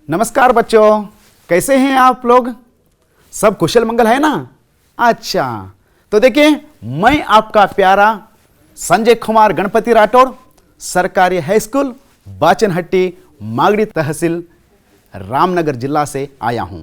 नमस्कार बच्चों, कैसे हैं आप लोग? सब कुशल मंगल है ना? अच्छा, तो देखिए, मैं आपका प्यारा संजय कुमार गणपति राठौड़, सरकारी हाई स्कूल बाचनहट्टी, मागड़ी तहसील, रामनगर जिला से आया हूं।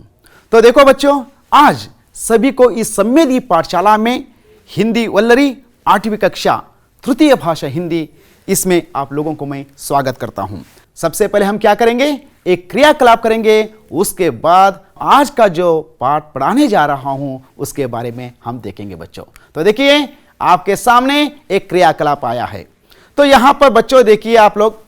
तो देखो बच्चों, आज सभी को इस सम्मेलनी पाठशाला में हिंदी वल्लरी 8वीं कक्षा तृतीय भाषा हिंदी, इसमें आप लोगों को मैं स्वागत करता हूं। सबसे पहले हम क्या करेंगे? एक क्रियाकलाप करेंगे। उसके बाद आज का जो पाठ पढ़ाने जा रहा हूं उसके बारे में हम देखेंगे बच्चों। तो देखिए, आपके सामने एक क्रियाकलाप आया है। तो यहां पर बच्चों देखिए, आप लोग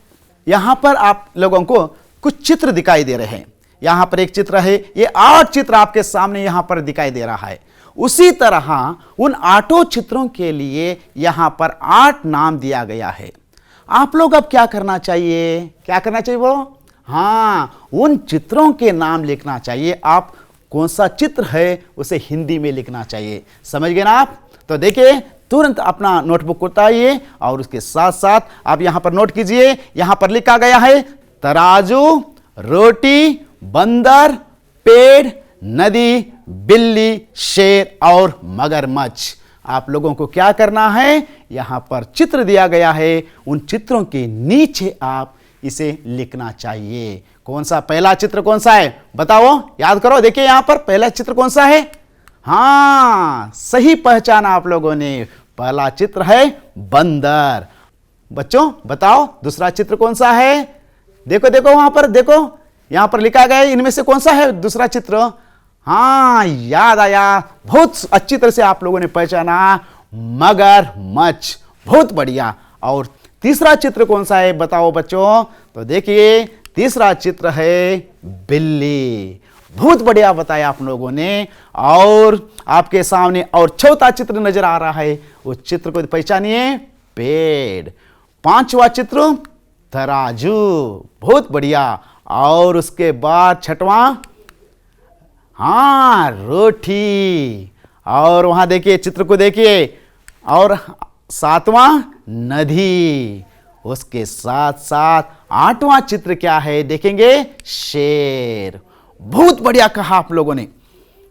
यहां पर आप लोगों को कुछ चित्र दिखाई दे रहे हैं। यहां पर एक चित्र है, ये 8 चित्र आपके सामने यहां पर दिखाई दे रहा है। उसी तरह उन 8 चित्रों के लिए यहां पर 8 नाम दिया गया है। आप लोग अब क्या करना चाहिए? क्या करना चाहिए बोलो? हाँ, उन चित्रों के नाम लिखना चाहिए। आप कौन सा चित्र है उसे हिंदी में लिखना चाहिए। समझ गए ना आप? तो देखिए, तुरंत अपना नोटबुक उठाइए और उसके साथ साथ आप यहां पर नोट कीजिए। यहां पर लिखा गया है तराजू, रोटी, बंदर, पेड़, नदी, बिल्ली, शेर और मगरमच्छ। आप लोगों को क्या करना है? यहां पर चित्र दिया गया है, उन चित्रों के नीचे आप इसे लिखना चाहिए। कौन सा पहला चित्र कौन सा है बताओ? याद करो। देखिए, यहां पर पहला चित्र कौन सा है? हाँ, सही पहचाना आप लोगों ने। पहला चित्र है बंदर। बच्चों बताओ, दूसरा चित्र कौन सा है? देखो देखो, वहां पर देखो, यहां पर लिखा गया है, इनमें से कौन सा है दूसरा चित्र? हाँ, याद आया। बहुत अच्छी तरह से आप लोगों ने पहचाना, मगरमच्छ। बहुत बढ़िया। और तीसरा चित्र कौन सा है बताओ बच्चों? तो देखिए, तीसरा चित्र है बिल्ली। बहुत बढ़िया बताया आप लोगों ने। और आपके सामने और चौथा चित्र नजर आ रहा है, उस चित्र को पहचानिए, पेड़। 5वां चित्र तराजू। बहुत बढ़िया। और उसके बाद 6वां, हाँ, रोटी। और वहां देखिए, चित्र को देखिए। और 7वां नदी। उसके साथ साथ 8वां चित्र क्या है देखेंगे? शेर। बहुत बढ़िया कहा आप लोगों ने।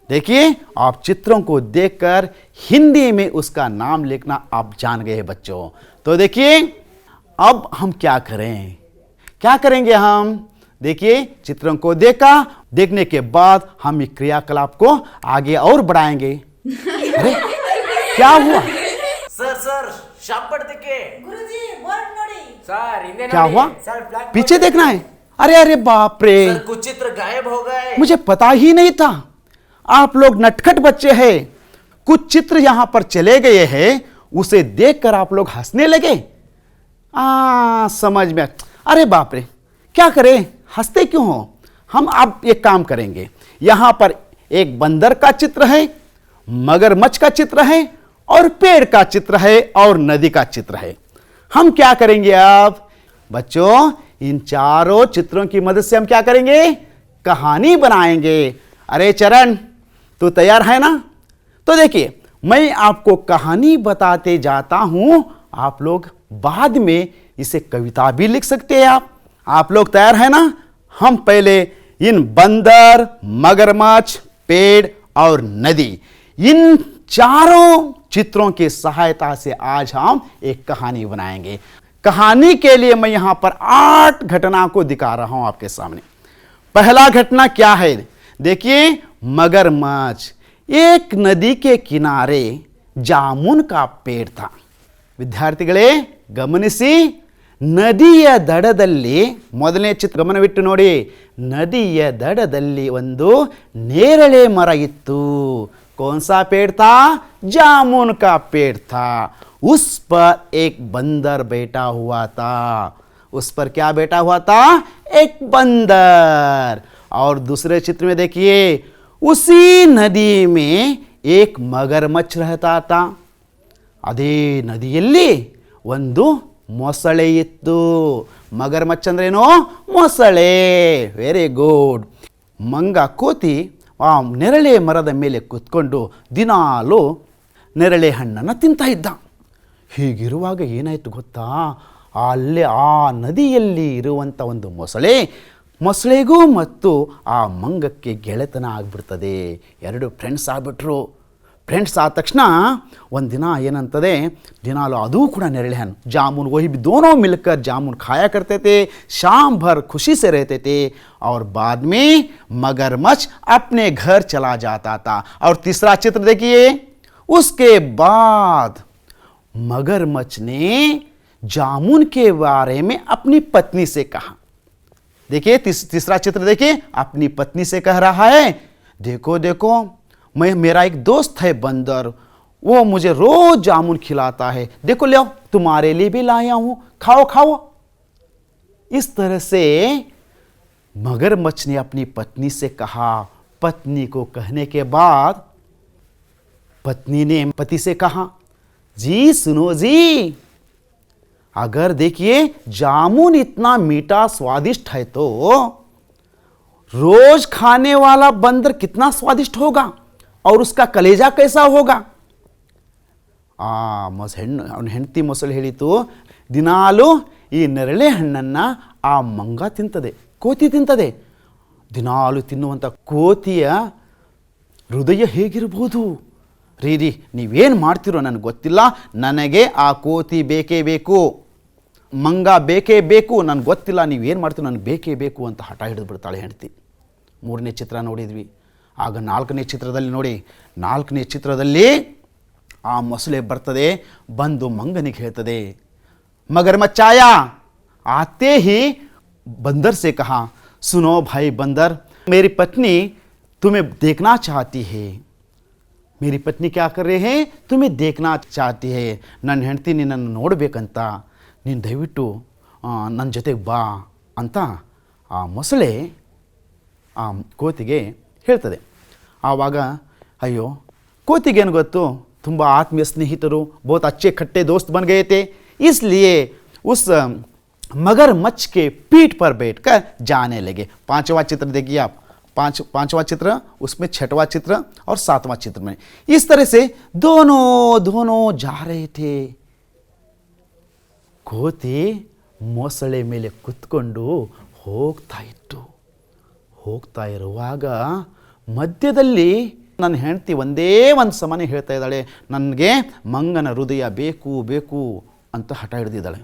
देखिए, आप चित्रों को देखकर हिंदी में उसका नाम लिखना आप जान गए बच्चों। तो देखिए, अब हम क्या करें? क्या करेंगे हम? देखिए, चित्रों को देखने के बाद हम इस क्रियाकलाप को आगे और बढ़ाएंगे। अरे क्या हुआ? सर शापड़ दिखे गुरुजी बोर्ड नोड़ी सर हिंदे क्या नोड़ी। हुआ? सर ब्लैक पीछे देखना है। अरे अरे बाप रे, सर कुछ चित्र गायब हो गए। मुझे पता ही नहीं था। आप लोग नटखट बच्चे हैं। कुछ चित्र यहां पर चले गए हैं, उसे देखकर आप लोग हंसने लगे। समझ में। अरे बाप रे, क्या करें? हंसते क्यों हो? हम अब एक काम करेंगे। यहां पर एक बंदर का चित्र है, मगरमच्छ का चित्र है, और पेड़ का चित्र है, और नदी का चित्र है। हम क्या करेंगे अब बच्चों? इन चारों चित्रों की मदद से हम क्या करेंगे? कहानी बनाएंगे। अरे चरण, तू तैयार है ना? तो देखिए, मैं आपको कहानी बताते जाता हूं। आप लोग बाद में इसे कविता भी लिख सकते हैं। आप लोग तैयार है ना? हम पहले इन बंदर, मगरमच्छ, पेड़ और नदी, इन चारों चित्रों की सहायता से आज हम एक कहानी बनाएंगे। कहानी के लिए मैं यहां पर 8 घटना को दिखा रहा हूं आपके सामने। पहला घटना क्या है? देखिए, मगरमच्छ। एक नदी के किनारे जामुन का पेड़ था। ವಿದ್ಯಾರ್ಥಿಗಳೇ ಗಮನಿಸಿ, ನದಿಯ ದಡದಲ್ಲಿ, ಮೊದಲನೇ ಚಿತ್ರ ಗಮನವಿಟ್ಟು ನೋಡಿ, ನದಿಯ ದಡದಲ್ಲಿ ಒಂದು ನೇರಳೆ ಮರ ಇತ್ತು। कौन सा पेड़ था? जामुन का पेड़ था। उस पर एक बंदर बैठा हुआ था। उस पर क्या बैठा हुआ था? एक बंदर। और दूसरे चित्र में देखिए, उसी नदी में एक मगरमच्छ रहता था। ಅದೇ ನದಿಯಲ್ಲಿ ಒಂದು ಮೊಸಳೆ ಇತ್ತು। ಮಗರಮಚ್ಚ ಅಂದ್ರೇನು? ಮೊಸಳೆ। Very good. ಮಂಗ ಕೋತಿ ಆ ನೆರಳೆ ಮರದ ಮೇಲೆ ಕೂತ್ಕೊಂಡು ದಿನಾಲು ನೆರಳೆ ಹಣ್ಣನ್ನು ತಿಂತಾ ಇದ್ದ। ಹೀಗಿರುವಾಗ ಏನಾಯಿತು ಗೊತ್ತಾ? ಅಲ್ಲೇ ಆ ನದಿಯಲ್ಲಿ ಇರುವಂಥ ಒಂದು ಮೊಸಳೆ ಮೊಸಳೆಗೂ ಮತ್ತು ಆ ಮಂಗಕ್ಕೆ ಗೆಳೆತನ ಆಗ್ಬಿಡ್ತದೆ. ಎರಡು ಫ್ರೆಂಡ್ಸ್ ಆಗ್ಬಿಟ್ರು. ಫ್ರೆಂಡ್ಸ್ ಆದ ತಕ್ಷಣ ಒಂದಿನ ಏನಂತದೆ, दिनालो ಅದು ಕೂಡ नेरले हन जामुन वही भी दोनों मिलकर जामुन खाया करते थे, शाम भर खुशी से रहते थे और बाद में मगरमच्छ अपने घर चला जाता था. और तीसरा चित्र देखिए, उसके बाद मगरमच्छ ने जामुन के बारे में अपनी पत्नी से कहा. देखिए तीसरा चित्र देखिए, अपनी पत्नी से कह रहा है, देखो देखो मेरा एक दोस्त है बंदर, वो मुझे रोज जामुन खिलाता है, देखो ले आओ तुम्हारे लिए भी लाया हूं, खाओ खाओ. इस तरह से मगरमच्छ ने अपनी पत्नी से कहा. पत्नी को कहने के बाद पत्नी ने पति से कहा, जी सुनो जी, अगर देखिए जामुन इतना मीठा स्वादिष्ट है तो रोज खाने वाला बंदर कितना स्वादिष्ट होगा और उसका कलेजा कैसा होगा. ಅವನ ಹೆಂಡತಿ ಮೊಸಳೆ ಹೇಳಿತು, ದಿನಾಲು ಈ ನೆರಳೆ ಹಣ್ಣನ್ನು ಆ ಮಂಗ ತಿಂತದೆ, ಕೋತಿ ತಿಂತದೆ. ದಿನಾಲು ತಿನ್ನುವಂಥ ಕೋತಿಯ ಹೃದಯ ಹೇಗಿರ್ಬೋದು ರೀ. ನೀವೇನು ಮಾಡ್ತಿರೋ ನನಗೆ ಗೊತ್ತಿಲ್ಲ, ನನಗೆ ಆ ಕೋತಿ ಬೇಕೇ ಬೇಕು, ಮಂಗ ಬೇಕೇ ಬೇಕು, ನನಗೆ ಗೊತ್ತಿಲ್ಲ ನೀವೇನು ಮಾಡ್ತೀರೋ ನನಗೆ ಬೇಕೇ ಬೇಕು ಅಂತ ಹಠ ಹಿಡಿದು ಬಿಡ್ತಾಳೆ ಹೆಂಡತಿ. 3ನೇ ಚಿತ್ರ ನೋಡಿದ್ವಿ. ಆಗ 4ನೇ ಚಿತ್ರದಲ್ಲಿ ನೋಡಿ, 4ನೇ ಚಿತ್ರದಲ್ಲಿ ಆ ಮೊಸಳೆ ಬರ್ತದೆ, ಬಂದು ಮಂಗನಿಗೆ ಹೇಳ್ತದೆ, मगरमच्छ आया, आते ही बंदर से कहा, सुनो भाई बंदर, मेरी पत्नी तुम्हें देखना चाहती है. मेरी पत्नी क्या कर रहे हैं, तुम्हें देखना चाहती है. ನನ್ನ ಹೆಂಡತಿ ನಿನ್ನನ್ನು ನೋಡಬೇಕಂತ, ನೀನು ದಯವಿಟ್ಟು ನನ್ನ ಜೊತೆಗೆ ಬಾ ಅಂತ ಆ ಮೊಸಳೆ ಆ ಕೋತಿಗೆ ಹೇಳ್ತದೆ. ಆವಾಗ ಅಯ್ಯೋ ಕೋತಿಗೇನು ಗೊತ್ತು, ತುಂಬ ಆತ್ಮೀಯ ಸ್ನೇಹಿತರು, बहुत अच्छे खट्टे दोस्त बन गए थे, इसलिए उस मगरमच्छ के पीठ पर बैठकर जाने लगे. 5वां चित्र देखिए आप, पांचवा चित्र, उसमें 6वां चित्र और 7वां चित्र में इस तरह से दोनों जा रहे थे. ಕೋತಿ ಮೊಸಳೆ ಮೇಲೆ ಕುತ್ಕೊಂಡು ಹೋಗ್ತಾ ಇರುವಾಗ ಮಧ್ಯದಲ್ಲಿ ನನ್ನ ಹೆಂಡತಿ ಒಂದೇ ಒಂದು ಸಮನೆ ಹೇಳ್ತಾ ಇದ್ದಾಳೆ, ನನಗೆ ಮಂಗನ ಹೃದಯ ಬೇಕು ಬೇಕು ಅಂತ ಹಠ ಹಿಡಿದಿದ್ದಾಳೆ.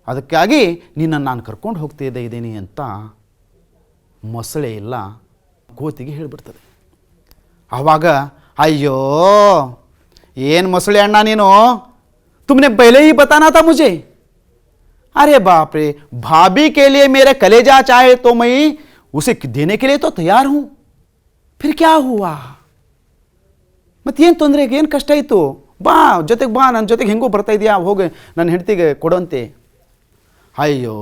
ಅದಕ್ಕಾಗಿ ನಿನ್ನನ್ನು ನಾನು ಕರ್ಕೊಂಡು ಹೋಗ್ತಾ ಇದ್ದೀನಿ ಅಂತ ಮೊಸಳೆ ಇಲ್ಲ ಕೋತಿಗೆ ಹೇಳಿಬಿಡ್ತದೆ. ಆವಾಗ ಅಯ್ಯೋ ಏನು ಮೊಸಳೆ ಅಣ್ಣ ನೀನು, तुमने पहले ही बताना था मुझे. अरे बाप रे, भाभी के लिए मेरा कलेजा चाहे तो मैं उसे देने के लिए तो तैयार हूं, फिर क्या हुआ, ಮತ್ತೇನು ತೊಂದರೆ, ಏನು ಕಷ್ಟ ಇತ್ತು, ಬಾ ಜೊತೆಗೆ ಬಾ, ನನ್ನ ಜೊತೆಗೆ ಹೆಂಗೋ ಬರ್ತಾ ಇದೆಯಾ, ಹೋಗಿ ನನ್ನ ಹೆಂಡತಿಗೆ ಕೊಡೋಂತೆ. ಅಯ್ಯೋ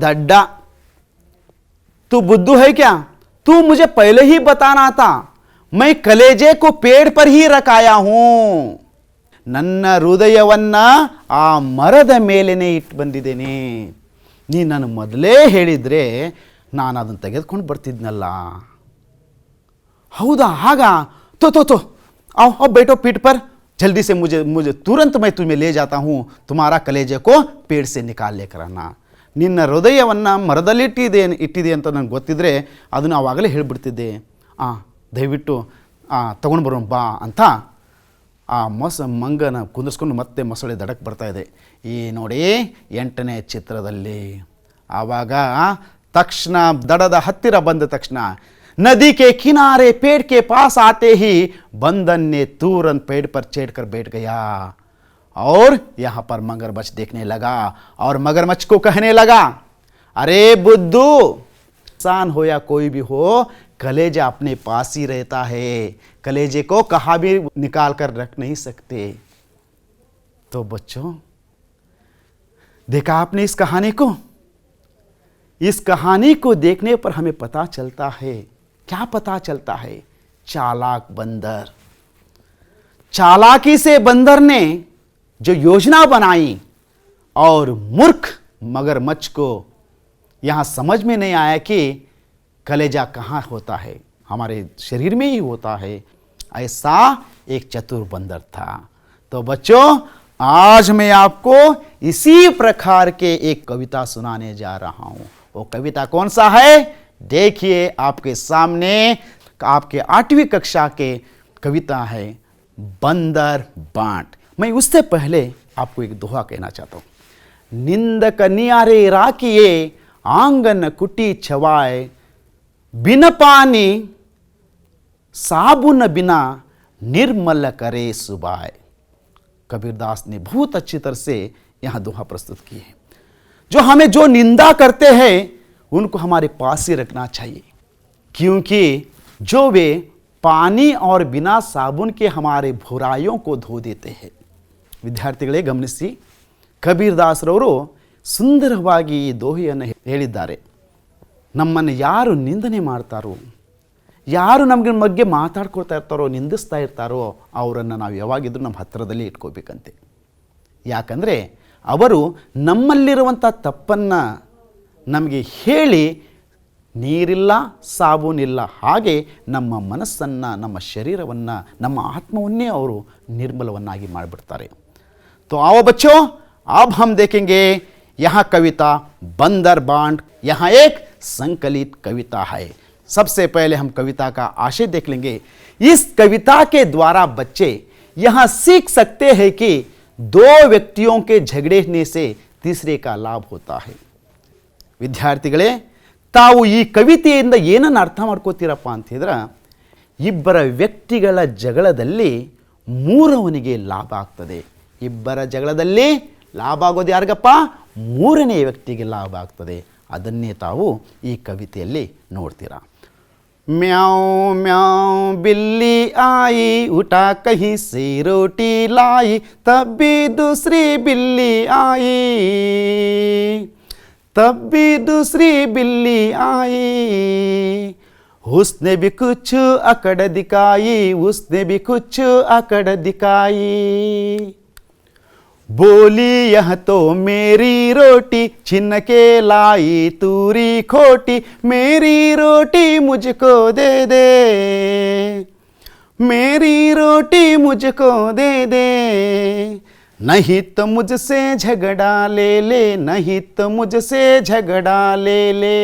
ದಡ್ಡ, तू बुद्धू है क्या, तू मुझे पहले ही बताना था, मैं कलेजे को पेड़ पर ही रखाया हूं. ನನ್ನ ಹೃದಯವನ್ನು ಆ ಮರದ ಮೇಲೇ ಇಟ್ಟು ಬಂದಿದ್ದೇನೆ, ನೀನು ನಾನು ಮೊದಲೇ ಹೇಳಿದರೆ ನಾನು ಅದನ್ನು ತೆಗೆದುಕೊಂಡು ಬರ್ತಿದ್ನಲ್ಲ. ಹೌದಾ, ಆಗ तो आओ बैठो पीठ पर, जल्दी से मुझे तुरंत मैं तुम्हें ले जाता हूँ, तुम्हारा कलेजे को पेड़ से निकाल लेकर आना. ನಿನ್ನ ಹೃದಯವನ್ನು ಮರದಲ್ಲಿ ಇಟ್ಟಿದೆ ಅಂತ ನನಗೆ ಗೊತ್ತಿದ್ರೆ ಅದನ್ನು ಆವಾಗಲೇ ಹೇಳಿಬಿಡ್ತಿದ್ದೆ. ದಯವಿಟ್ಟು ತೊಗೊಂಡು ಬರೋಣ ಬಾ ಅಂತ ಆ ಮಂಗನ ಕುಂದಿಸ್ಕೊಂಡು ಮತ್ತೆ ಮೊಸಳೆ ದಡಕ್ಕೆ ಬರ್ತಾ ಇದೆ. ಈ ನೋಡಿ 8ನೇ ಚಿತ್ರದಲ್ಲಿ ಆವಾಗ ತಕ್ಷಣ ದಡದ ಹತ್ತಿರ ಬಂದ ತಕ್ಷಣ नदी के किनारे पेड़ के पास आते ही बंदर ने तुरंत पेड़ पर चढ़कर बैठ गया और यहाँ पर मगरमच्छ देखने लगा और मगरमच्छ को कहने लगा, अरे बुद्धू, इंसान हो या कोई भी हो, कलेजा अपने पास ही रहता है, कलेजे को कहाँ भी निकाल कर रख नहीं सकते. तो बच्चों देखा आपने इस कहानी को, इस कहानी को देखने पर हमें पता चलता है, क्या पता चलता है, चालाक बंदर, चालाकी से बंदर ने जो योजना बनाई और मूर्ख मगरमच्छ को यहाँ समझ में नहीं आया कि कलेजा कहाँ होता है, हमारे शरीर में ही होता है. ऐसा एक चतुर बंदर था. तो बच्चों आज मैं आपको इसी प्रकार के एक कविता सुनाने जा रहा हूँ. वो कविता कौन सा है, देखिए आपके सामने आपके 8वीं कक्षा के कविता है बंदर बांट। मैं उससे पहले आपको एक दोहा कहना चाहता हूँ। निंदक नियारे राखिए आंगन कुटी छवाए, बिन पानी साबुन बिना निर्मल करे सुबाए। कबीरदास ने बहुत अच्छी तरह से यहाँ दोहा प्रस्तुत की है। जो निंदा करते हैं उनको हमारे पास ही रखना चाहिए, क्योंकि जो वे पानी और बिना साबुन के हमारे बुराइयों को धो देते हैं। ವಿದ್ಯಾರ್ಥಿಗಳೇ ಗಮನಿಸಿ, ಕಬೀರದಾಸರವರು ಸುಂದರವಾಗಿ ಈ ದೋಹೆಯನ್ನು ಹೇಳಿದ್ದಾರೆ. ನಮ್ಮನ್ನು ಯಾರು ನಿಂದನೆ ಮಾಡ್ತಾರೋ, ಯಾರು ನಮಗೆ ಬಗ್ಗೆ ಮಾತಾಡ್ಕೊಳ್ತಾ ಇರ್ತಾರೋ, ನಿಂದಿಸ್ತಾ ಇರ್ತಾರೋ, ಅವರನ್ನು ನಾವು ಯಾವಾಗಿದ್ರೂ ನಮ್ಮ ಹತ್ತಿರದಲ್ಲಿ ಇಟ್ಕೋಬೇಕಂತೆ. ಯಾಕಂದರೆ ಅವರು ನಮ್ಮಲ್ಲಿರುವಂಥ ತಪ್ಪನ್ನು ನಮಗೆ ಹೇಳಿ ನೀರಿಲ್ಲ ಸಾಬೂನಿಲ್ಲ ಹಾಗೆ ನಮ್ಮ ಮನಸ್ಸನ್ನು, ನಮ್ಮ ಶರೀರವನ್ನು, ನಮ್ಮ ಆತ್ಮವನ್ನೇ ಅವರು ನಿರ್ಮಲವನ್ನಾಗಿ ಮಾಡಿಬಿಡ್ತಾರೆ. तो आओ बच्चों, अब हम देखेंगे यहाँ कविता बंदर बांट। यहाँ एक संकलित कविता है। सबसे पहले हम कविता का आशय देख लेंगे। इस कविता के द्वारा बच्चे यहाँ सीख सकते हैं कि दो व्यक्तियों के झगड़ने से तीसरे का लाभ होता है. ವಿದ್ಯಾರ್ಥಿಗಳೇ, ತಾವು ಈ ಕವಿತೆಯಿಂದ ಏನನ್ನು ಅರ್ಥ ಮಾಡ್ಕೋತೀರಪ್ಪ ಅಂತಿದ್ರೆ, ಇಬ್ಬರ ವ್ಯಕ್ತಿಗಳ ಜಗಳದಲ್ಲಿ ಮೂರವನಿಗೆ ಲಾಭ ಆಗ್ತದೆ. ಇಬ್ಬರ ಜಗಳದಲ್ಲಿ ಲಾಭ ಆಗೋದು ಯಾರಿಗಪ್ಪ? ಮೂರನೇ ವ್ಯಕ್ತಿಗೆ ಲಾಭ ಆಗ್ತದೆ. ಅದನ್ನೇ ತಾವು ಈ ಕವಿತೆಯಲ್ಲಿ ನೋಡ್ತೀರಾ. म्याऊं म्याऊं बिल्ली आई, उठा कहीं से रोटी लाई, तब भी दूसरी बिल्ली आई, तब भी दूसरी बिल्ली आई, उसने भी कुछ अकड़ दिखाई, उसने भी कुछ अकड़ दिखाई, बोली यह तो मेरी रोटी, छिन के लाई तूरी खोटी, मेरी रोटी मुझको दे दे, मेरी रोटी मुझको दे दे, नहीं तो मुझसे झगड़ा ले ले, नहीं तो मुझसे झगड़ा ले ले.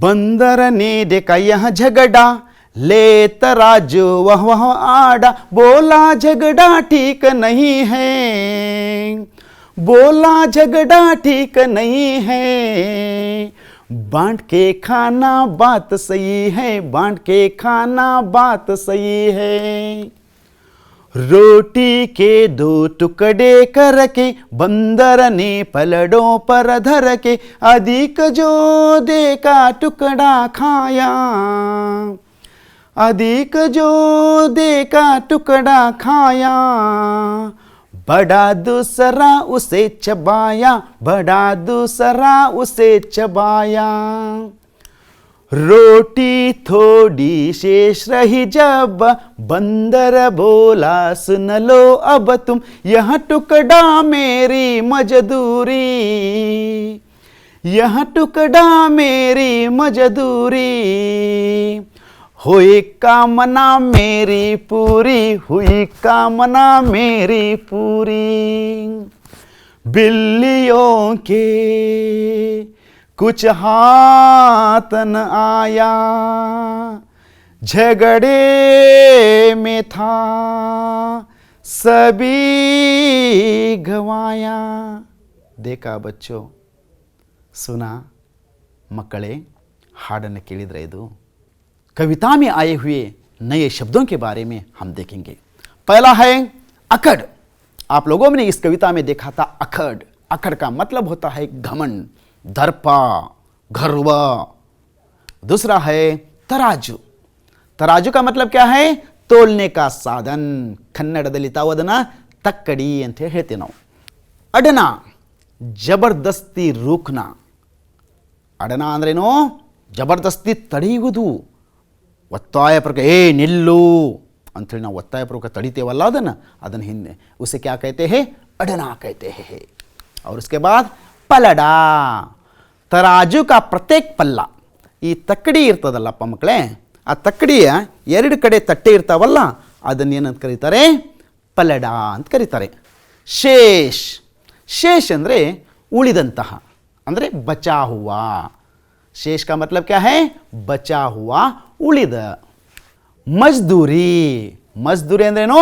बंदर ने देखा यह झगड़ा, ले तराजू वह आड़ा, बोला झगड़ा ठीक नहीं है, बोला झगड़ा ठीक नहीं है, बांट के खाना बात सही है, बांट के खाना बात सही है. रोटी के दो टुकड़े करके बंदर ने पलड़ों पर धर के, अधिक जो देखा टुकड़ा खाया, अधिक जो देखा टुकड़ा खाया, बड़ा दूसरा उसे चबाया, बड़ा दूसरा उसे चबाया. रोटी थोड़ी शेष रही जब बंदर बोला सुन लो अब तुम, यह टुकड़ा मेरी मजदूरी, यह टुकड़ा मेरी मजदूरी, हुई कामना मेरी पूरी, हुई कामना मेरी पूरी. बिल्लियों के कुछ हाथ न आया, झगड़े में था सभी गवाया. देखा बच्चों, सुना मಕ್ಕಳೇ, हाडन्न ಕೇಳಿದ್ರೆ ಇದು कविता में आए हुए नए शब्दों के बारे में हम देखेंगे. पहला है अकड़. आप लोगों ने इस कविता में देखा था अकड़. अकड़ का मतलब होता है घमंड, दर्पा, गर्व. दूसरा है तराजू. तराजू का मतलब क्या है? तोलने का साधन. कन्नड़दल्ली ताವು ಅದನ್ನ ತಕ್ಕಡಿ ಅಂತ ಹೇಳ್ತೀವಿ ನಾವು. ಅಡನ, ಜಬರ್ದಸ್ತಿ ರೂಖನ. ಅಡನ ಅಂದ್ರೇನು? ಜಬರ್ದಸ್ತಿ ತಡೆಯುವುದು. ಒತ್ತಾಯಪೂರ್ವಕ ನಿಲ್ಲು ಅಂಥೇಳಿ ನಾವು ಒತ್ತಾಯಪೂರ್ವಕ ತಡಿತೇವಲ್ಲ, ಅದನ್ನು ಹಿಂದೆ उसे क्या कहते हैं? अडना कहते हैं. और उसके बाद ಪಲಡ. ತರಾಜು का ಪ್ರತ್ಯೇಕ ಪಲ್ಲ. ಈ ತಕ್ಕಡಿ ಇರ್ತದಲ್ಲಪ್ಪ ಮಕ್ಕಳೇ, ಆ ತಕ್ಕಡಿಯ ಎರಡು ಕಡೆ ತಟ್ಟೆ ಇರ್ತಾವಲ್ಲ, ಅದನ್ನೇನಂತ ಕರೀತಾರೆ? ಪಲಡ ಅಂತ ಕರೀತಾರೆ. ಶೇಷ್. ಶೇಷ್ ಅಂದರೆ ಉಳಿದಂತಹ, ಅಂದರೆ ಬಚಾ ಹುವ. शेष का मतलब क्या है? बचा हुआ, ಉಳಿದ. ಮಜ್ದೂರಿ, ಮಜ್ದೂರಿ ಅಂದ್ರೇನು?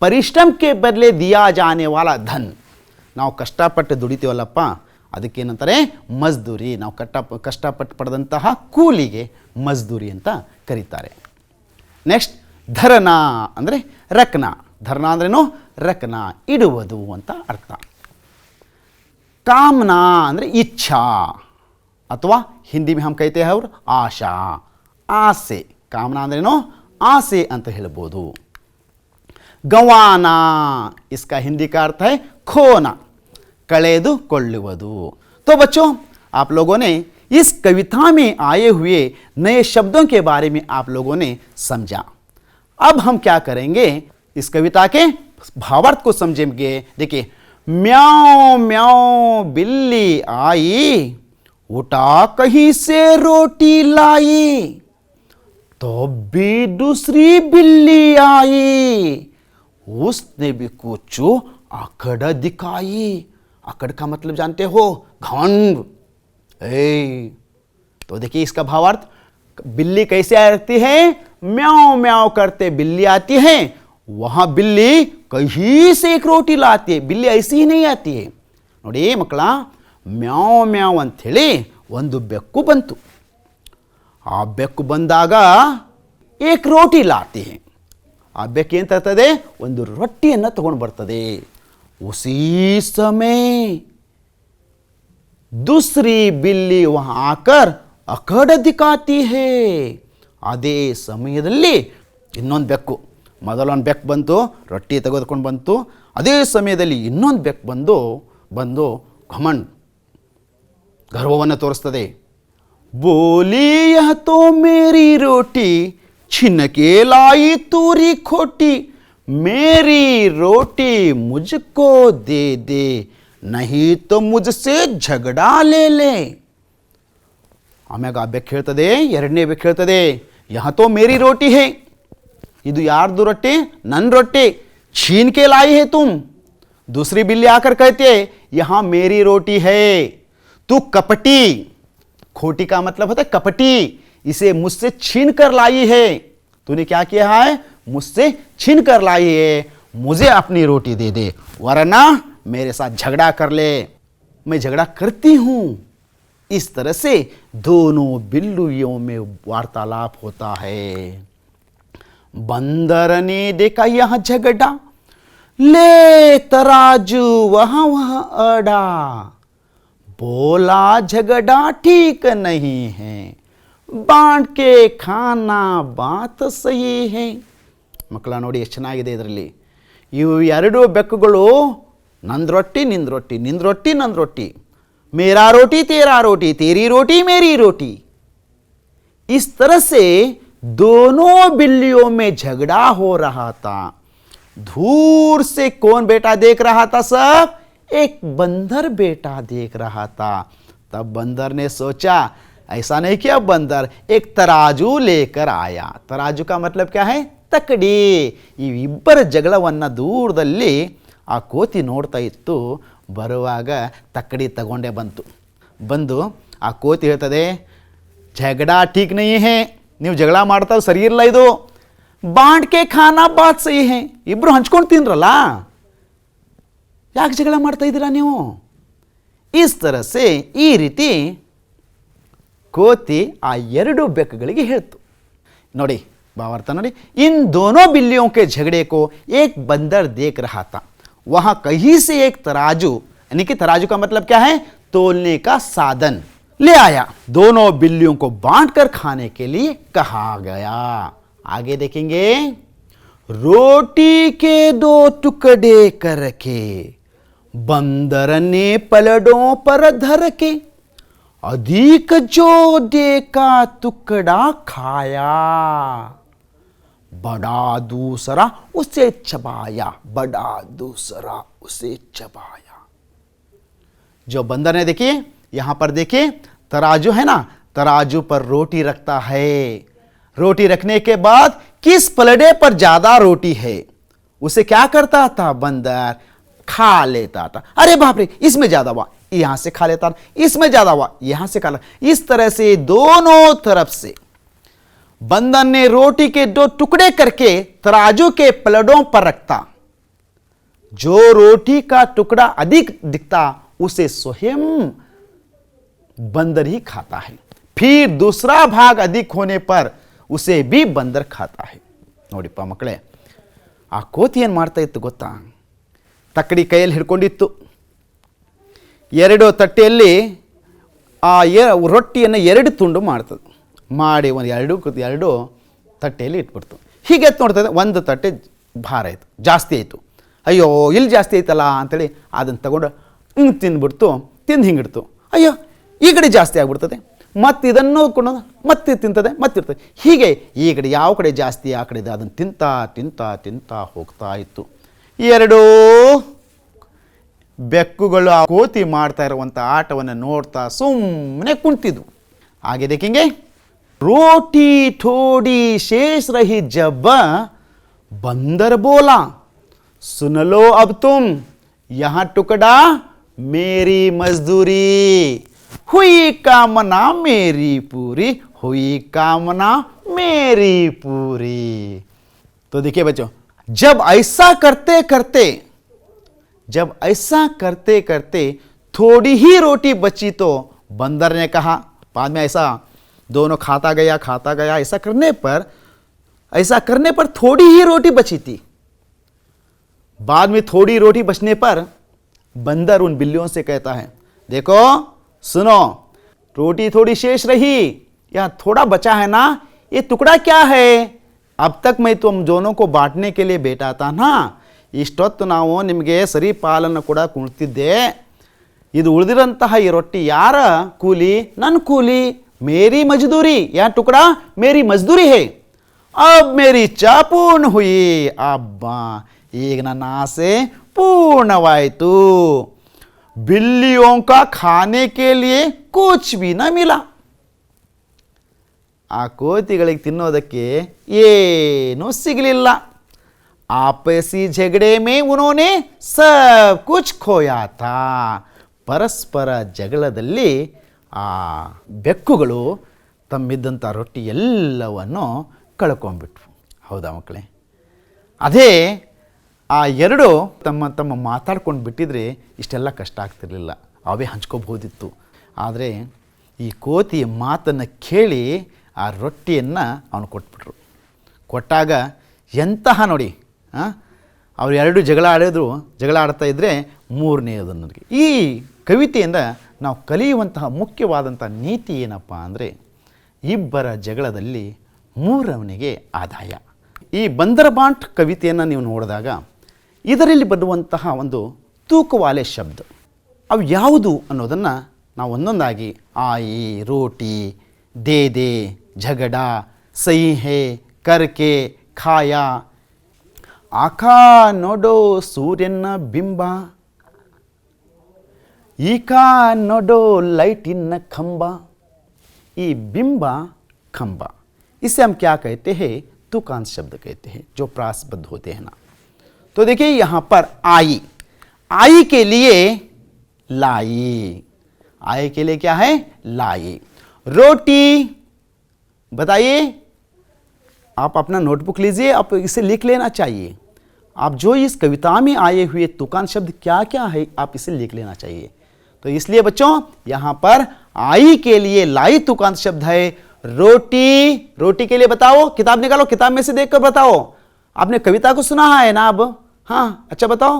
ಪರಿಶ್ರಮ के बदले दिया जाने वाला धन. ನಾವು ಕಷ್ಟಪಟ್ಟು ದುಡಿತೀವಲ್ಲಪ್ಪ, ಅದಕ್ಕೇನಂತಾರೆ? ಮಜ್ದೂರಿ. ನಾವು ಕಷ್ಟಪಟ್ಟು ಪಡೆದಂತಹ ಕೂಲಿಗೆ ಮಜ್ದೂರಿ ಅಂತ ಕರೀತಾರೆ. ನೆಕ್ಸ್ಟ್ ಧರನ ಅಂದರೆ ರಕ್ನ. ಧರನ ಅಂದ್ರೇನು? ರಕ್ನ, ಇಡುವುದು ಅಂತ ಅರ್ಥ. ಕಾಮನಾ ಅಂದರೆ ಇಚ್ಛಾ, ಅಥವಾ ಹಿಂದಿ में हम कहते हैं और आशा, ಆಸೆ. ಕಾಮನಾ ಅಂದ್ರೇನು? ಆಸೆ ಅಂತ ಹೇಳ್ಬೋದು. ಗವಾನಾ, इसका हिंदी का अर्थ है खोना, कಳೆದುಕೊಳ್ಳುವುದು. तो बच्चों, आप लोगों ने इस कविता में आए हुए नए शब्दों के बारे में आप लोगों ने समझा. अब हम क्या करेंगे? इस कविता के भावार्थ को समझेंगे. देखिए, म्याऊं म्याऊं बिल्ली आई, उठा कहीं से रोटी लाई, तो भी दूसरी बिल्ली आई, उसने भी कुछ आकड़ दिखाई. आकड़ का मतलब जानते हो? घमंड. तो देखिए इसका भावार्थ, बिल्ली कैसे आती है? म्याऊं म्याऊं करते बिल्ली आती है, वहां बिल्ली कहीं से एक रोटी लाती है. बिल्ली ऐसी ही नहीं आती है. ನೋಡಿ ಮಕ್ಕಳ, ಮ್ಯಾವ್ ಮ್ಯಾವ್ ಅಂಥೇಳಿ ಒಂದು ಬೆಕ್ಕು ಬಂತು. ಆ ಬೆಕ್ಕು ಬಂದಾಗ ಏಕ್ ರೋಟಿ ಲಾತಿ ಹೈ. ಆ ಬೆಕ್ಕು ಏನು ತರ್ತದೆ? ಒಂದು ರೊಟ್ಟಿಯನ್ನು ತಗೊಂಡು ಬರ್ತದೆ. ಉಸಿ ಸಮಯ दूसरी बिल्ली वहां आकर अकड़ दिखाती है. ಅದೇ ಸಮಯದಲ್ಲಿ ಇನ್ನೊಂದು ಬೆಕ್ಕು, ಮೊದಲೊಂದು ಬೆಕ್ಕು ಬಂತು, ರೊಟ್ಟಿ ತೆಗೆದುಕೊಂಡು ಬಂತು. ಅದೇ ಸಮಯದಲ್ಲಿ ಇನ್ನೊಂದು ಬೆಕ್ಕು ಬಂದು ಘಮಂಡ್, ಗರ್ವವನ್ನು ತೋರಿಸ್ತದೆ. ಬೋಲಿ ಯಹ ತೋ ಮೇರಿ ರೋಟಿ, छिनके लाई तूरी खोटी, मेरी रोटी मुझको दे दे, नहीं तो मुझसे झगड़ा ले ले. ಆಮ್ಯಾಗ ಆ ಬೆಕ್ಕು ಹೇಳ್ತದೆ, ಎರಡನೇ ಬೆಕ್ಕು ಹೇಳ್ತದೆ, यहाँ तो मेरी रोटी है, ಇದು ಯಾರ್ದು ರೊಟ್ಟಿ? ನನ್ನ ರೊಟ್ಟಿ. छीन के लाई है तुम. दूसरी बिल्ली आकर कहती है, यहाँ मेरी रोटी है, तू कपटी. खोटी का मतलब होता है कपटी. इसे मुझसे छीन कर लाई है. तूने क्या किया है? मुझसे छीन कर लाई है. मुझे अपनी रोटी दे दे, वरना मेरे साथ झगड़ा कर ले. मैं झगड़ा करती हूं. इस तरह से दोनों बिल्लियों में वार्तालाप होता है. बंदर ने देखा यह झगड़ा, ले तराजू वहां वहां अड़ा, बोला झगड़ा ठीक नहीं है, बांट के खाना बात सही है. ಮಕ್ಕಳ ನೋಡಿ ಎಷ್ಟು ಚೆನ್ನಾಗಿದೆ ಇದರಲ್ಲಿ. ಇವು ಎರಡು ಬೆಕ್ಕುಗಳು ನಂದು ರೊಟ್ಟಿ ನಿಂದು ರೊಟ್ಟಿ, ನಿಂದು ರೊಟ್ಟಿ ನಂದು ರೊಟ್ಟಿ, मेरा रोटी तेरा रोटी, तेरी रोटी मेरी रोटी. इस तरह से दोनों बिल्लियों में झगड़ा हो रहा था. दूर से कौन बेटा देख रहा था? सब एक बंदर बेटा देख रहा था. तब बंदर ने सोचा, ऐसा नहीं किया, बंदर एक तराजू लेकर आया. तराजू का मतलब क्या है? तकड़ी. ಇಬ್ಬರ ಜಗಳವನ್ನು ದೂರದಲ್ಲಿ ಆ ಕೋತಿ ನೋಡ್ತಾ ಇತ್ತು. ಬರುವಾಗ ತಕ್ಕಡಿ ತಗೊಂಡೇ ಬಂದು ಆ ಕೋತಿ ಹೇಳ್ತದೆ, झगड़ा ठीक नहीं है, ನೀವು ಜಗಳ ಮಾಡ್ತಾ ಸರಿ ಇಲ್ಲ, ಇದು ಬಾಂಟ್ ಕೆ ಖಾನಾ ಬಾತ್ ಸಹಿ ಹೈ, ಇಬ್ರು ಹಂಚ್ಕೊಂಡು ತಿನ್ರಲ್ಲ, ಯಾಕೆ ಜಗಳ ಮಾಡ್ತಾ ಇದ್ದೀರಾ ನೀವು? ಇಸ್ तरह से ಈ ರೀತಿ ಕೋತಿ ಆ ಎರಡು ಬೆಕ್ಕುಗಳಿಗೆ ಹೇಳ್ತು. ನೋಡಿ ಭಾವಾರ್ಥ ನೋಡಿ. इन दोनों बिल्लियों के झगड़े को एक बंदर देख रहा था. वहां कहीं से एक तराजू, यानी कि तराजू का मतलब क्या है? तोलने का साधन ले आया. दोनों बिल्लियों को बांटकर खाने के लिए कहा गया. आगे देखेंगे. रोटी के दो टुकड़े करके बंदर ने पलड़ों पर धर के, अधिक जो देखा टुकड़ा खाया, बड़ा दूसरा उसे चबाया, बड़ा दूसरा उसे चबाया. जो बंदर ने, देखिए यहां पर देखिए तराजू है ना, तराजू पर रोटी रखता है. रोटी रखने के बाद किस पलड़े पर ज्यादा रोटी है उसे क्या करता था? बंदर खा लेता था. अरे बाप रे, इसमें ज्यादा हुआ, यहां से खा लेता, इसमें ज्यादा हुआ यहां से खा लेता। इस तरह से दोनों तरफ से बंदर ने रोटी के 2 टुकड़े करके तराजू के पलड़ों पर रखता। जो रोटी का टुकड़ा अधिक दिखता उसे स्वयं बंदर ही खाता है, फिर दूसरा भाग अधिक होने पर उसे भी बंदर खाता है। ನೋಡಿಪ್ಪ ಮಕ್ಕಳೇ, ಆ ಕೋತಿ ಏನು ಮಾಡ್ತಾ ಇತ್ತು ಗೊತ್ತಾ? ತಕ್ಕಡಿ ಕೈಯಲ್ಲಿ ಹಿಡ್ಕೊಂಡಿತ್ತು, 2 ತಟ್ಟೆಯಲ್ಲಿ ಆ ರೊಟ್ಟಿಯನ್ನು 2 ತುಂಡು ಮಾಡ್ತದೆ, ಮಾಡಿ ಒಂದು 2 ತಟ್ಟೆಯಲ್ಲಿ ಇಟ್ಬಿಡ್ತು. ಹೀಗೆ ಎತ್ತು ನೋಡ್ತದೆ, ಒಂದು ತಟ್ಟೆ ಭಾರ ಆಯಿತು, ಜಾಸ್ತಿ ಆಯಿತು. ಅಯ್ಯೋ ಇಲ್ಲಿ ಜಾಸ್ತಿ ಆಯ್ತಲ್ಲ ಅಂತೇಳಿ ಅದನ್ನು ತಗೊಂಡು ಹಿಂಗೆ ತಿಂದ್ಬಿಡ್ತು, ತಿಂದು ಹಿಂಗಿಡ್ತು. ಅಯ್ಯೋ ಈ ಕಡೆ ಜಾಸ್ತಿ ಆಗ್ಬಿಡ್ತದೆ, ಮತ್ತು ಇದನ್ನು ಕೊಂಡೋದು ಮತ್ತೆ ತಿಂತದೆ, ಮತ್ತಿರ್ತದೆ. ಹೀಗೆ ಈ ಕಡೆ ಯಾವ ಕಡೆ ಜಾಸ್ತಿ ಆ ಕಡೆ ಅದನ್ನು ತಿಂತಾ ತಿಂತಾ ತಿಂತಾ ಹೋಗ್ತಾ ಇತ್ತು. 2 ಬೆಕ್ಕುಗಳು ಆ ಕೋತಿ ಮಾಡ್ತಾ ಇರುವಂಥ ಆಟವನ್ನು ನೋಡ್ತಾ ಸುಮ್ಮನೆ ಕುಂತಿದ್ವು. आगे देखेंगे, रोटी थोड़ी शेष रही जब बंदर बोला, सुन लो अब तुम, यहां टुकड़ा मेरी मजदूरी, हुई कामना मेरी पूरी, हुई कामना मेरी पूरी। तो देखिए बच्चों, जब ऐसा करते करते थोड़ी ही रोटी बची तो बंदर ने कहा, बाद में ऐसा दोनों खाता गया ऐसा करने पर थोड़ी ही रोटी बची थी। बाद में थोड़ी रोटी बचने पर बंदर उन बिल्लियों से कहता है, देखो सुनो, रोटी थोड़ी शेष रही, यहां थोड़ा बचा है ना, ये टुकड़ा क्या है? अब तक मैं तुम दोनों को बांटने के लिए बैठा था ना, ಇಷ್ಟೊತ್ತು ನಾವು ನಿಮಗೆ ಸರಿ ಪಾಲನ್ನು ಕೂಡ ಕುಣ್ತಿದ್ದೆ. ಇದು ಉಳಿದಿರಂತಹ ಈ ರೊಟ್ಟಿ ಯಾರ ಕೂಲಿ? ನನ್ನ ಕೂಲಿ. ಮೇರಿ ಮಜದೂರಿ, ಯಾ ಟುಕड़ा ಮೇರಿ ಮಜದೂರಿ ಹೇ. अब मेरी इच्छा पूर्ण हुई, ಅಬ್ಬಾ ಈಗ ನನ್ನ ಆಸೆ ಪೂರ್ಣವಾಯಿತು. बिल्लियों का खाने के लिए कुछ भी न मिला. ಆ ಕೋತಿಗಳಿಗೆ ತಿನ್ನೋದಕ್ಕೆ ಏನೂ ಸಿಗಲಿಲ್ಲ. आपसी झगड़े में उन्होंने सब कुछ खोया था. ಪರಸ್ಪರ ಜಗಳದಲ್ಲಿ ಆ ಬೆಕ್ಕುಗಳು ತಮ್ಮಿದ್ದಂಥ ರೊಟ್ಟಿ ಎಲ್ಲವನ್ನು ಕಳ್ಕೊಂಡ್ಬಿಟ್ವು. ಹೌದಾ ಮಕ್ಕಳೇ? ಅದೇ ಆ 2 ತಮ್ಮ ಮಾತಾಡ್ಕೊಂಡು ಬಿಟ್ಟಿದ್ರೆ ಇಷ್ಟೆಲ್ಲ ಕಷ್ಟ ಆಗ್ತಿರಲಿಲ್ಲ, ಅವೇ ಹಂಚ್ಕೋಬಹುದಿತ್ತು. ಆದರೆ ಈ ಕೋತಿಯ ಮಾತನ್ನು ಕೇಳಿ ಆ ರೊಟ್ಟಿಯನ್ನು ಅವನು ಕೊಟ್ಬಿಟ್ರು. ಕೊಟ್ಟಾಗ ಎಂತಹ ನೋಡಿ, ಅವ್ರು 2 ಜಗಳ ಆಡ್ತಾ ಇದ್ದರೆ 3ನೇದು ನನಗೆ. ಈ ಕವಿತೆಯಿಂದ ನಾವು ಕಲಿಯುವಂತಹ ಮುಖ್ಯವಾದಂಥ ನೀತಿ ಏನಪ್ಪ ಅಂದರೆ, ಇಬ್ಬರ ಜಗಳದಲ್ಲಿ 3ರವನಿಗೆ ಆದಾಯ. ಈ ಬಂದರಬಾಂಟ್ ಕವಿತೆಯನ್ನು ನೀವು ನೋಡಿದಾಗ ಇದರಲ್ಲಿ ಬರುವಂತಹ ಒಂದು ತೂಕವಾಲೆ ಶಬ್ದ ಅವು ಯಾವುದು ಅನ್ನೋದನ್ನು ನಾವು ಒಂದೊಂದಾಗಿ ಆಯಿ, ರೋಟಿ, ದೇ ದೇ, ಝಗಡ, ಸಹಿ ಹೇ, ಕರ್ಕೆ, ಖಾಯ, ಆಕಾ ನೋಡೋ ಸೂರ್ಯನ ಬಿಂಬ, ಈಕಾ ನೋಡೋ लाइटिन खंबा. ये बिंबा खंबा इसे हम क्या कहते हैं? तुकांत शब्द कहते हैं, जो प्रासबद्ध होते हैं ना. तो देखिए यहां पर आई के लिए लाई, आई के लिए क्या है? लाई. रोटी, बताइए, आप अपना नोटबुक लीजिए, आप इसे लिख लेना चाहिए. आप जो इस कविता में आए हुए तुकांत शब्द क्या क्या है आप इसे लिख लेना चाहिए. तो इसलिए बच्चों यहां पर आई के लिए लाई तुकांत शब्द है. रोटी के लिए बताओ, किताब निकालो, किताब में से देखकर बताओ. आपने कविता को सुना है ना अब? हाँ, अच्छा बताओ.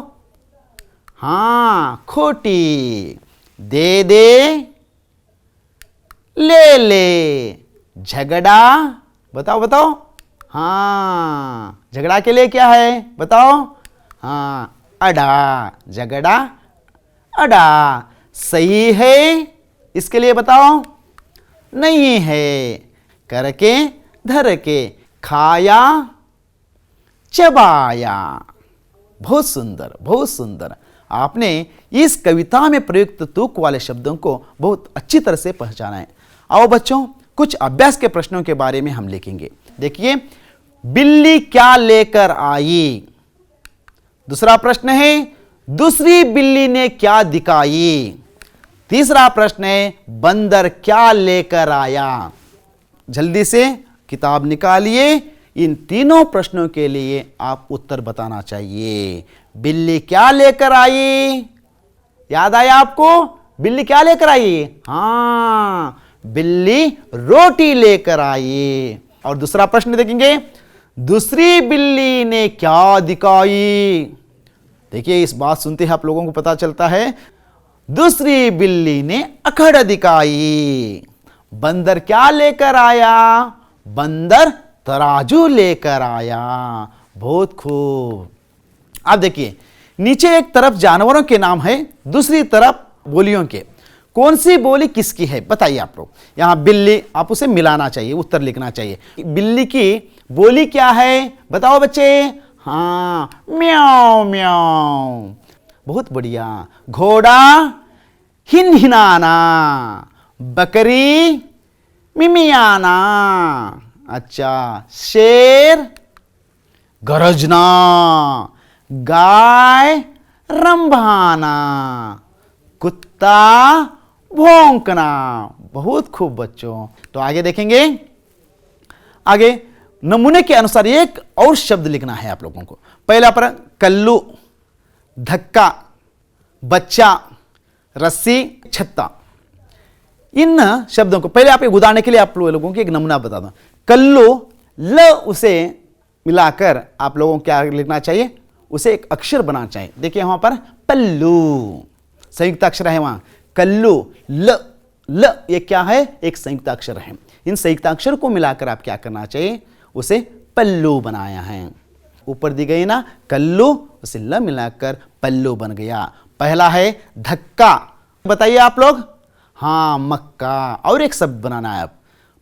हाँ, खोटी. दे दे, ले, झगड़ा, बताओ. हाँ, झगड़ा के लिए क्या है बताओ? हाँ, अड़ा, झगड़ा, अड़ा. सही है इसके लिए बताओ? नहीं है. करके, धर के, खाया, चबाया. बहुत सुंदर, बहुत सुंदर. आपने इस कविता में प्रयुक्त तुक वाले शब्दों को बहुत अच्छी तरह से पहचाना है. आओ बच्चों, कुछ अभ्यास के प्रश्नों के बारे में हम लिखेंगे. देखिए, बिल्ली क्या लेकर आई? दूसरा प्रश्न है, दूसरी बिल्ली ने क्या दिखाई? तीसरा प्रश्न है, बंदर क्या लेकर आया? जल्दी से किताब निकालिए। इन तीनों प्रश्नों के लिए आप उत्तर बताना चाहिए। बिल्ली क्या लेकर आई? याद आया आपको? बिल्ली क्या लेकर आई? हां, बिल्ली रोटी लेकर आई। और दूसरा प्रश्न देखेंगे, दूसरी बिल्ली ने क्या दिखाई? देखिए, इस बात सुनते ही आप लोगों को पता चलता है, दूसरी बिल्ली ने अखड़ दिखाई। बंदर क्या लेकर आया? बंदर तराजू लेकर आया। बहुत खूब। अब देखिए, नीचे एक तरफ जानवरों के नाम है, दूसरी तरफ बोलियों के। कौन सी बोली किसकी है बताइए आप लोग। यहां बिल्ली, आप उसे मिलाना चाहिए, उत्तर लिखना चाहिए। बिल्ली की बोली क्या है बताओ बच्चे? हां, म्याऊ म्याऊ। बहुत बढ़िया। घोड़ा हिनहिनाना, बकरी मिमियाना। अच्छा, शेर गरजना, गाय रंभाना, कुत्ता भौंकना। बहुत खूब बच्चों। तो आगे देखेंगे, आगे नमूने के अनुसार एक और शब्द लिखना है आप लोगों को। पहला पर कल्लू, धक्का, बच्चा, रस्सी, छत्ता। इन शब्दों को पहले आप एक उदाहरण के लिए आप लोगों को एक नमूना बता दो। कल्लू, ल उसे मिलाकर आप लोगों को क्या लिखना चाहिए? उसे एक अक्षर बनाना चाहिए। देखिए वहां पर पल्लू संयुक्त अक्षर है, वहां कल्लू, ल ये क्या है? एक संयुक्त अक्षर है। इन संयुक्त अक्षर को मिलाकर आप क्या करना चाहिए? उसे पल्लू बनाया है। ऊपर दी गई ना कल्लू, उसे ल मिलाकर पल्लू बन गया। पहला है धक्का, बताइए आप लोग। हाँ, मक्का। और एक शब्द बनाना है। आप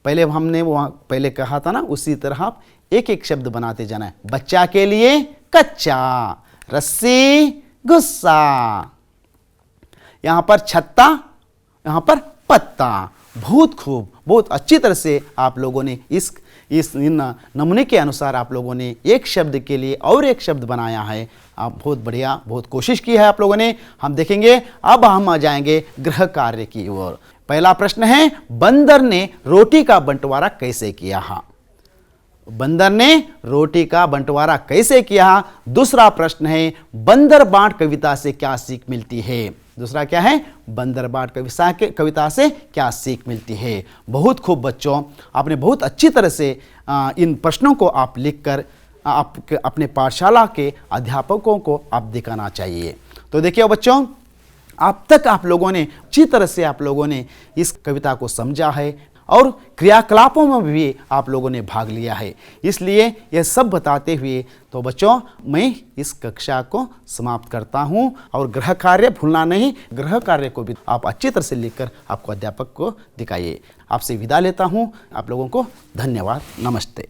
पहले हमने वहां पहले कहा था ना, उसी तरह आप एक एक शब्द बनाते जाना है। बच्चा के लिए कच्चा, रस्सी गुस्सा, यहां पर छत्ता, यहां पर पत्ता। बहुत खूब, बहुत अच्छी तरह से आप लोगों ने इन नमूने के अनुसार आप लोगों ने एक शब्द के लिए और एक शब्द बनाया है। आप बहुत बढ़िया, बहुत कोशिश की है आप लोगों ने। हम देखेंगे, अब हम आ जाएंगे गृह कार्य की ओर। पहला प्रश्न है, बंदर ने रोटी का बंटवारा कैसे किया? बंदर ने रोटी का बंटवारा कैसे किया? दूसरा प्रश्न है, बंदर बांट कविता से क्या सीख मिलती है? दूसरा क्या है? बंदर बांट कविता से क्या सीख मिलती है? बहुत खूब बच्चों, आपने बहुत अच्छी तरह से इन प्रश्नों को आप लिखकर आप अपने पाठशाला के अध्यापकों को आप दिखाना चाहिए। तो देखिए बच्चों, अब तक आप लोगों ने अच्छी तरह से आप लोगों ने इस कविता को समझा है और क्रियाकलापों में भी आप लोगों ने भाग लिया है। इसलिए यह सब बताते हुए तो बच्चों, मैं इस कक्षा को समाप्त करता हूं। और गृह कार्य भूलना नहीं, गृह कार्य को भी आप अच्छी तरह से लिखकर आपको अध्यापक को दिखाइए। आपसे विदा लेता हूं। आप लोगों को धन्यवाद। नमस्ते।